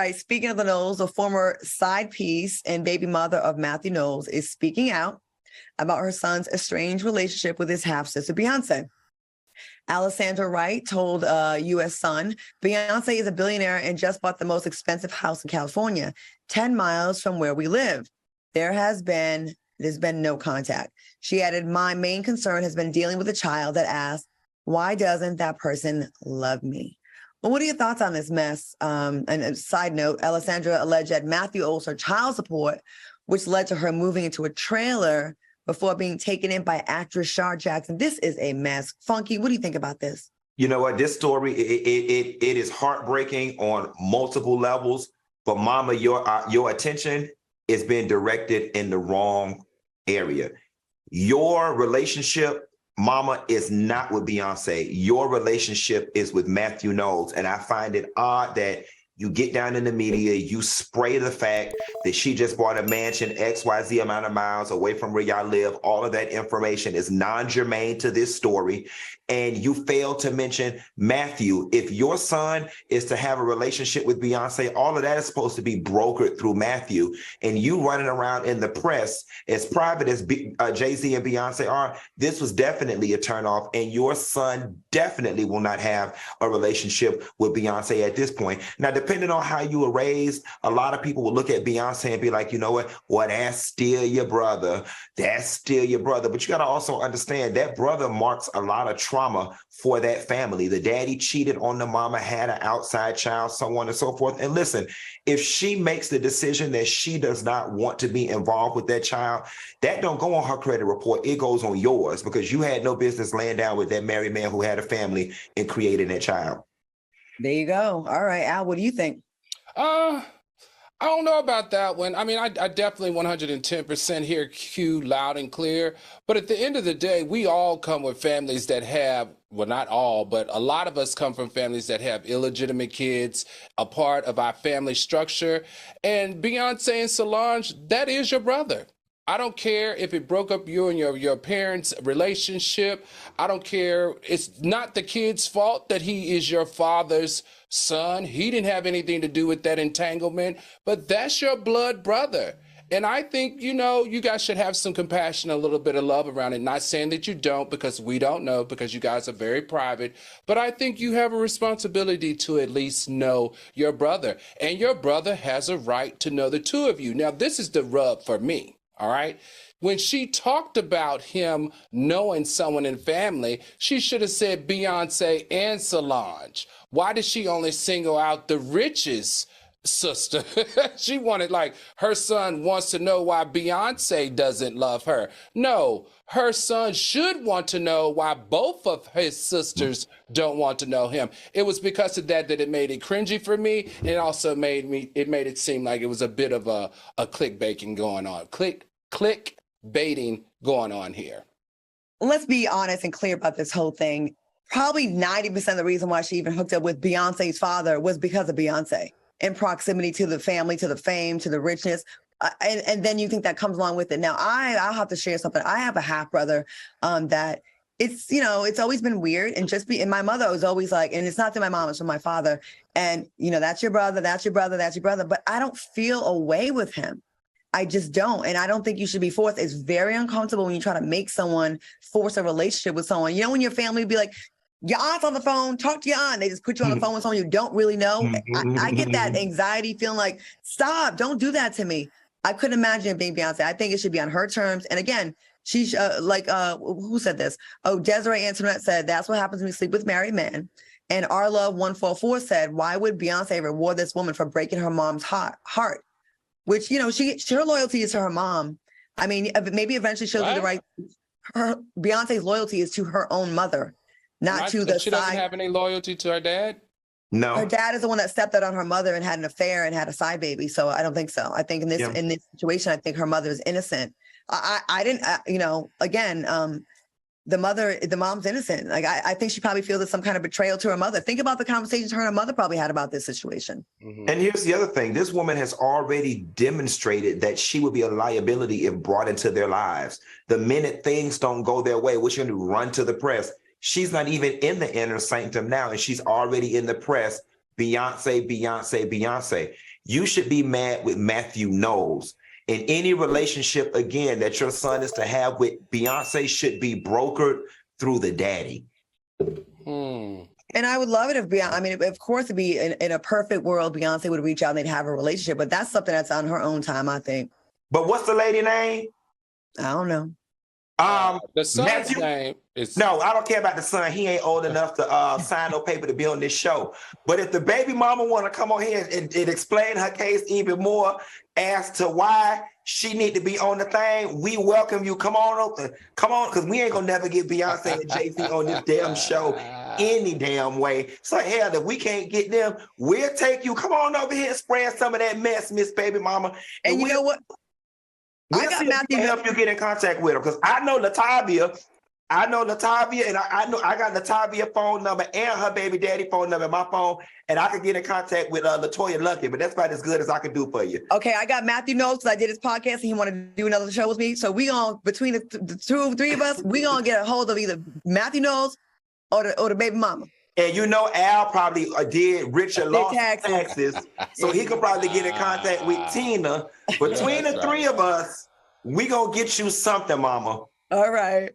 right. Speaking of the Knowles, the former side piece and baby mother of Mathew Knowles is speaking out about her son's estranged relationship with his half-sister, Beyoncé. Alessandra Wright told U.S. Sun, Beyoncé is a billionaire and just bought the most expensive house in California, 10 miles from where we live. There's been no contact. She added, my main concern has been dealing with a child that asks, why doesn't that person love me? Well, what are your thoughts on this mess? And a side note, Alessandra alleged that Mathew owes her child support, which led to her moving into a trailer before being taken in by actress Shar Jackson. This is a mess. Funky, what do you think about this? You know what? This story, it is heartbreaking on multiple levels. But Mama, your attention is being directed in the wrong area. Your relationship, Mama, is not with Beyonce. Your relationship is with Mathew Knowles. And I find it odd that you get down in the media, you spray the fact that she just bought a mansion XYZ amount of miles away from where y'all live. All of that information is non-germane to this story. And you fail to mention Mathew. If your son is to have a relationship with Beyonce, all of that is supposed to be brokered through Mathew. And you running around in the press, as private as Jay-Z and Beyonce are, this was definitely a turnoff. And your son definitely will not have a relationship with Beyonce at this point. Now, depending on how you were raised, a lot of people will look at Beyonce and be like, you know what? Well, that's still your brother. That's still your brother. But you got to also understand that brother marks a lot of trauma for that family. The daddy cheated on the mama, had an outside child, so on and so forth. And listen, if she makes the decision that she does not want to be involved with that child, that don't go on her credit report. It goes on yours, because you had no business laying down with that married man who had a family and created that child. There you go. All right, Al, what do you think? I don't know about that one. I mean, I definitely 110% hear Q loud and clear. But at the end of the day, we all come with families that have, well, not all, but a lot of us come from families that have illegitimate kids, a part of our family structure. And Beyoncé and Solange, that is your brother. I don't care if it broke up you and your parents' relationship. I don't care. It's not the kid's fault that he is your father's son. He didn't have anything to do with that entanglement, but that's your blood brother. And I think, you guys should have some compassion, a little bit of love around it. Not saying that you don't, because we don't know, because you guys are very private. But I think you have a responsibility to at least know your brother. And your brother has a right to know the two of you. Now, this is the rub for me. All right. When she talked about him knowing someone in family, she should have said Beyoncé and Solange. Why did she only single out the richest sister? She wanted, like, her son wants to know why Beyoncé doesn't love her. No, her son should want to know why both of his sisters don't want to know him. It was because of that it made it cringy for me. And it also made it seem like it was a bit of a clickbaiting going on. Click baiting going on here. Let's be honest and clear about this whole thing. Probably 90% of the reason why she even hooked up with Beyonce's father was because of Beyonce, in proximity to the family, to the fame, to the richness. And then you think that comes along with it. Now, I'll have to share something. I have a half brother that it's, it's always been weird. And my mother was always like, and it's not to my mom, it's from my father. And, that's your brother, that's your brother, that's your brother. But I don't feel a way with him. I just don't. And I don't think you should be forced. It's very uncomfortable when you try to make someone force a relationship with someone. When your family would be like, your aunt's on the phone, talk to your aunt. They just put you on the phone with someone you don't really know. I get that anxiety feeling like, stop, don't do that to me. I couldn't imagine it being Beyonce. I think it should be on her terms. And again, she's who said this? Oh, Desiree Antoinette said, that's what happens when you sleep with married men. And Our Love 144 said, why would Beyonce reward this woman for breaking her mom's heart? Which, her loyalty is to her mom. I mean, maybe eventually she'll do the right. Beyonce's loyalty is to her own mother, not to the She doesn't have any loyalty to her dad? No. Her dad is the one that stepped out on her mother and had an affair and had a side baby. So I don't think so. I think in this situation, I think her mother is innocent. I didn't, the mom's innocent. Like, I think she probably feels it's some kind of betrayal to her mother. Think about the conversations her and her mother probably had about this situation. Mm-hmm. And here's the other thing. This woman has already demonstrated that she would be a liability if brought into their lives. The minute things don't go their way, what you're going to do, run to the press. She's not even in the inner sanctum now, and she's already in the press. Beyonce, Beyonce, Beyonce. you should be mad with Mathew Knowles. And any relationship, again, that your son is to have with Beyonce should be brokered through the daddy. And I would love it if Beyonce, I mean, of course, it'd be in a perfect world, Beyonce would reach out and they'd have a relationship, but that's something that's on her own time, I think. But what's the lady name? I don't know. The son's name is... No, I don't care about the son. He ain't old enough to sign no paper to be on this show. But if the baby mama want to come on here and explain her case even more as to why she need to be on the thing, we welcome you. Come on, because we ain't gonna never get Beyonce and Jay-Z on this damn show any damn way. So hell, if we can't get them, we'll take you. Come on over here and spread some of that mess, Miss Baby Mama. And you know what? I got Mathew to help you get in contact with her because I know Latavia, and I know I got Latavia's phone number and her baby daddy phone number in my phone, and I can get in contact with LaToya Luckett, but that's about as good as I can do for you. Okay, I got Mathew Knowles because I did his podcast and he wanted to do another show with me. So we on between the three of us, we gonna get a hold of either Mathew Knowles or the baby mama. And you know Al probably did Richard lost taxes, so he could probably get in contact with Tina. Between the three of us, we gonna get you something, mama. All right.